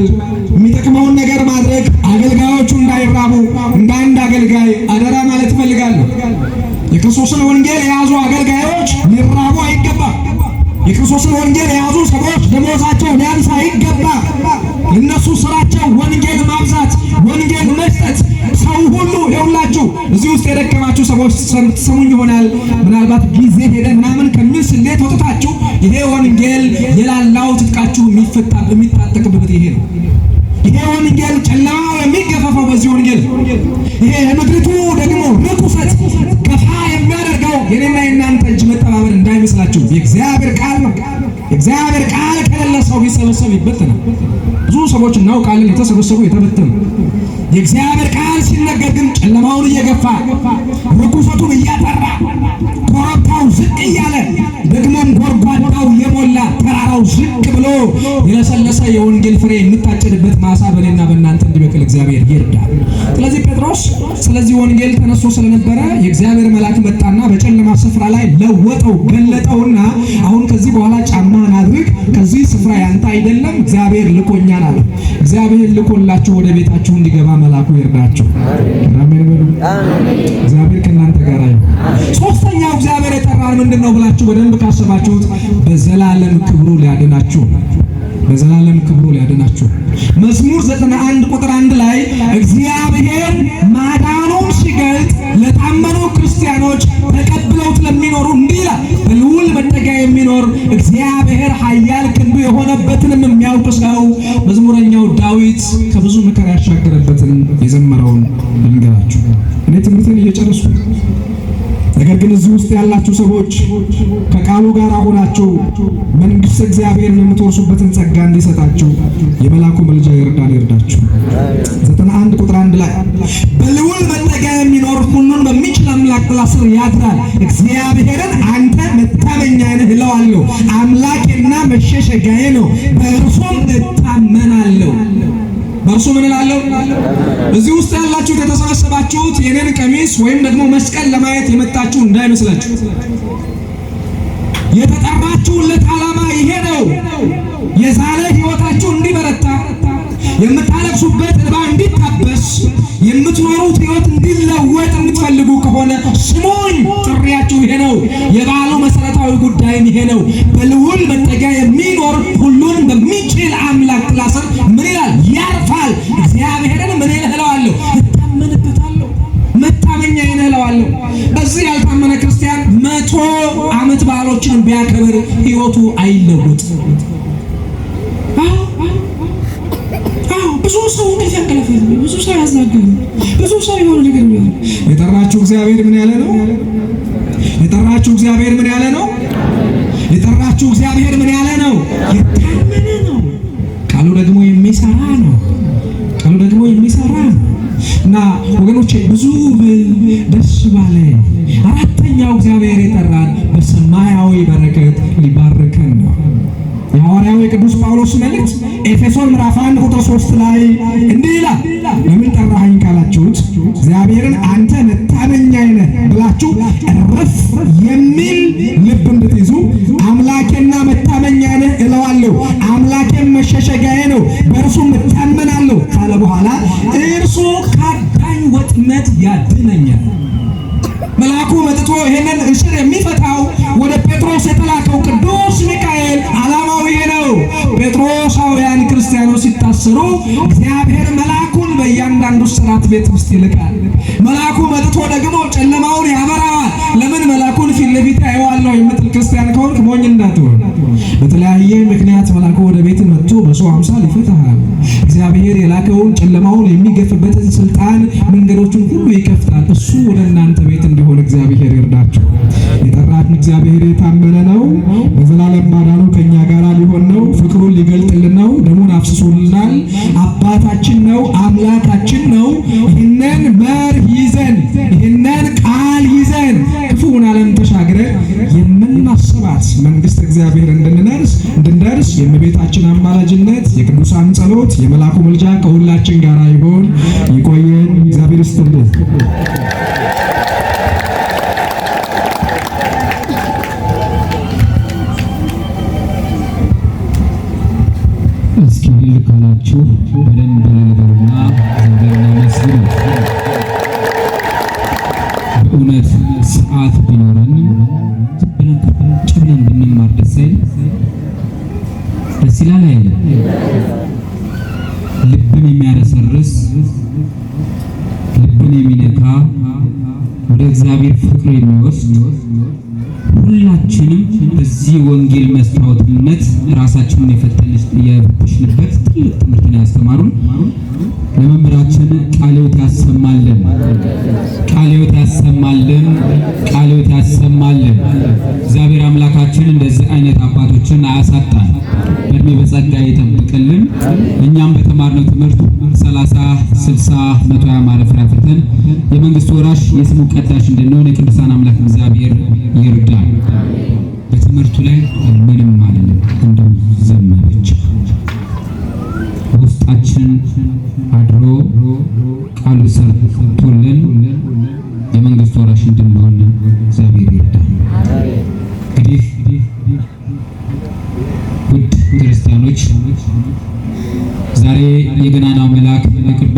Speaker 1: የሚጠቅመውን ነገር ማድረግ። አገልጋዮቹ እንዳይራቡ እንደ አንድ አገልጋይ አደራ ማለት እፈልጋለሁ። የክርስቶስን ወንጌል የያዙ አገልጋዮች ሊራቡ አይገባም። የክርስቶስን ወንጌል የያዙ ሰዎች ደሞዛቸው ሊያንስ አይገባም። እነሱ ስራቸው ወንጌል ማብዛት፣ ወንጌል መስጠት። ሰው ሁሉ ይኸውላችሁ እዚህ ውስጥ የደከማችሁ ሰዎች ትሰሙኝ ይሆናል። ምናልባት ጊዜ ሄደ ምናምን ከሚል ስሌት ወጥታችሁ ይሄ ወንጌል የላላው ትጥቃችሁ የሚታጠቅበት ይሄ ነው። ይሄ ወንጌል ጨለማው የሚገፈፈው በዚህ ወንጌል። ይሄ የምድሪቱ ደግሞ ርኩሰት ገፋ የሚያደርገው የኔና የእናንተ እጅ መጠባበል እንዳይመስላችሁ የእግዚአብሔር ቃል ነው። የእግዚአብሔር ቃል ከሌለ ሰው ቢሰበሰብ ይበተናል። ብዙ ሰዎች እናውቃለን የተሰበሰቡ የተበተኑ። የእግዚአብሔር ቃል ሲነገር ግን ጨለማውን እየገፋ ርኩሰቱን እያጠራ ኮረብታው ዝቅ እያለ ደግሞም ጎርጓዳው የሞላ ተራራው ዝቅ ብሎ የለሰለሰ የወንጌል ፍሬ የምታጨድበት ማሳ በእኔና በእናንተ እንዲበቅል እግዚአብሔር ይርዳል። ስለዚህ ጴጥሮስ ስለዚህ ወንጌል ተነስቶ ስለነበረ የእግዚአብሔር መልአክ መጣና በጨለማ ስፍራ ላይ ለወጠው፣ ገለጠውና አሁን ከዚህ በኋላ ጫማህን አድርግ፣ ከዚህ ስፍራ ያንተ አይደለም፣ እግዚአብሔር ልኮኛል አለ። እግዚአብሔር ልኮላችሁ ወደ ቤታችሁ እንዲገባ መልአኩ ይርዳችሁ። አሜን በሉ። እግዚአብሔር ከእናንተ ጋር ይሁን። ሶስተኛው እግዚአብሔር የጠራን ምንድነው ብላችሁ በደንብ ካሰባችሁት በዘላለም ክብሩ ሊያድናችሁ፣ በዘላለም ክብሩ ሊያድናችሁ። መዝሙር 91 ቁጥር 1 ላይ እግዚአብሔር ማዳኑን ሲገልጥ ለታመኑ ክርስቲያኖች ተቀብለውት ለሚኖሩ እንዲህ ይላል፣ በልዑል መጠጊያ የሚኖር እግዚአብሔር ኃያል ክንዱ የሆነበትንም የሚያውቅ ሰው። መዝሙረኛው ዳዊት ከብዙ መከራ ያሻገረበትን የዘመረውን ልንገራችሁ። እኔ ትምህርትን እየጨረስኩ ነገር ግን እዚህ ውስጥ ያላችሁ ሰዎች ከቃሉ ጋር ሆናችሁ መንግሥተ እግዚአብሔርን የምትወርሱበትን ጸጋ እንዲሰጣችሁ የመልአኩ መልጃ ይርዳችሁ። 91 ቁጥር 1 ላይ በልዑል መጠጊያ የሚኖር ሁሉን በሚችል አምላክ ጥላ ስር ያድራል። እግዚአብሔርን አንተ መታመኛዬ ነህ እለዋለሁ። አምላኬና መሸሸጊያዬ ነው፣ በእርሱም እታመናለሁ። በእርሱ ምን እላለሁ? እዚህ ውስጥ ያላችሁ የተሰበሰባችሁት የኔን ቀሚስ ወይም ደግሞ መስቀል ለማየት የመጣችሁ እንዳይመስላችሁ። የተጠራችሁለት ዓላማ ይሄ ነው። የዛሬ ሕይወታችሁ እንዲበረታ፣ የምታለቅሱበት እንባ እንዲታበስ፣ የምትኖሩት ሕይወት እንዲለወጥ የምትፈልጉ ከሆነ ስሙኝ፣ ጥሪያችሁ ይሄ ነው። የበዓሉ መሰረታዊ ጉዳይም ይሄ ነው። በልዑል መጠጊያ የሚኖር ሁሉን በሚችል አምላክ ጥላ ስር ምን ይላል? ያርፋል። እግዚአብሔርን ምን እለዋለሁ? እታመንበታለሁ፣ መታመኛዬ ነህ እለዋለሁ። በዚህ ያልታመነ ክርስቲያን 100 ዓመት በዓሎችን ቢያከብር ሕይወቱ አይለወጥም። ብዙ ሰው ከፈከለፈ፣ ብዙ ሰው ያዛጋል፣ ብዙ ሰው የሆነ ነገር ነው። የጠራችሁ እግዚአብሔር ምን ያለ ነው? የጠራችሁ እግዚአብሔር ምን ያለ ነው? የጠራችሁ እግዚአብሔር ምን ያለ ነው? የታመነ ነው። ቃሉ ደግሞ የሚሰራ ነው። ቃሉ ደግሞ የሚሰራ ነው። እና ወገኖቼ ብዙ ደስ ባለ አራተኛው እግዚአብሔር የጠራን በሰማያዊ በረከት ሊባርከን ነው። የሐዋርያው የቅዱስ ጳውሎስ መልእክት ኤፌሶን ምዕራፍ 1 ቁጥር 3 ላይ እንዲህ ይላል፣ ለምን ጠራኸኝ ካላችሁት እግዚአብሔርን አንተ መታመኛዬ ነህ ብላችሁ እረፍ የሚል ልብ እንድትይዙ አምላኬና መታመኛዬ ነህ እለዋለሁ፣ አምላኬም መሸሸጊያዬ ነው፣ በእርሱም እታመናለሁ ካለ በኋላ እርሱ ከአዳኝ ወጥመድ ያድነኛል። መልአኩ መጥቶ ይሄንን እስር የሚፈታው ወደ ጴጥሮስ የተላከው ቅዱስ ሚካኤል ዓላማው ይሄ ነው። ጴጥሮሳውያን ክርስቲያኖች ሲታሰሩ እግዚአብሔር መልአኩን በእያንዳንዱ እስራት ቤት ውስጥ ይልካል። መልአኩ መጥቶ ደግሞ ጨለማውን ያበራዋል። ለምን? መልአኩን ፊት ለፊት አየዋለሁ የምትል ክርስቲያን ከሆንክ ሞኝ እንዳትሆን። በተለያየ ምክንያት መልአኩ ወደ ቤት መጥቶ በሰው አምሳል ይፈታሃል። እግዚአብሔር የላከውን ጨለማውን የሚገፍበትን ስልጣን መንገዶችን ሁሉ ይከፍታል። እሱ ወደ እናንተ ቤት እንዲሆን እግዚአብሔር ይርዳችሁ። የጠራን እግዚአብሔር የታመነ ነው። በዘላለም ማዳኑ ከኛ ጋር ሊሆን ነው። ፍቅሩን ሊገልጥልን ነው። ደሙን አፍስሶልናል። አባታችን ነው፣ አምላካችን ነው። ይህንን መርህ ይዘን፣ ይህንን ቃል ይዘን ክፉውን ዓለም ተሻግረን የምናስባት መንግሥተ እግዚአብሔር እንድንደርስ የእመቤታችን አማላጅነት፣ የቅዱሳን ጸሎት፣ የመልአኩ ምልጃ ከሁላችን ጋር ይሆን። ይቆየን። እግዚአብሔር ይስጥልን።
Speaker 2: ካላችሁ በደንብ ነገሩና ዘበና መስሉ በእውነት ሰዓት ቢኖረን ጭብለን ብንማር ደስ ይላል አይደል? ልብን የሚያረሰርስ ልብን የሚነካ ወደ እግዚአብሔር ፍቅር የሚወስድ ሁላችንም በዚህ ወንጌል መስታወትነት ራሳችንን የፈተሽንበት ትልቅ ትምህርት ነው ያስተማሩን። ለመምህራችን ቃለ ሕይወት ያሰማልን፣ ቃለ ሕይወት ያሰማልን፣ ቃለ ሕይወት ያሰማልን። እግዚአብሔር አምላካችን እንደዚህ አይነት አባቶችን አያሳጣን፣ በእድሜ በጸጋ ይጠብቅልን። እኛም በተማርነው ትምህርት 30፣ 60፣ 100 ያማረ ፍሬ አፍርተን የመንግስቱ ወራሽ የስሙ ቀዳሽ እንድንሆን የቅዱሳን አምላክ እግዚአብሔር ይርዳል። በትምህርቱ ላይ ምንም ማለት ነው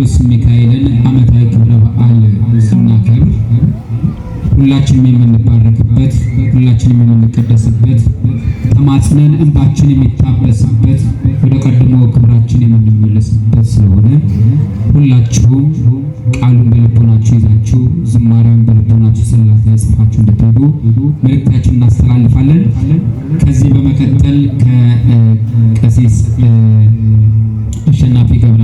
Speaker 2: ቅዱስ ሚካኤልን ዓመታዊ ክብረ በዓል ስናከብር ሁላችንም የምንባረክበት፣ ሁላችንም የምንቀደስበት፣ ተማጽነን እንባችን የሚታበስበት፣ ወደ ቀድሞ ክብራችን የምንመለስበት ስለሆነ ሁላችሁም ቃሉን በልቦናችሁ ይዛችሁ ዝማሬውን በልቦናችሁ ጽላት ላይ ጽፋችሁ እንድትሄዱ መልእክታችንን እናስተላልፋለን። ከዚህ በመቀጠል ከቀሲስ አሸናፊ ገብረ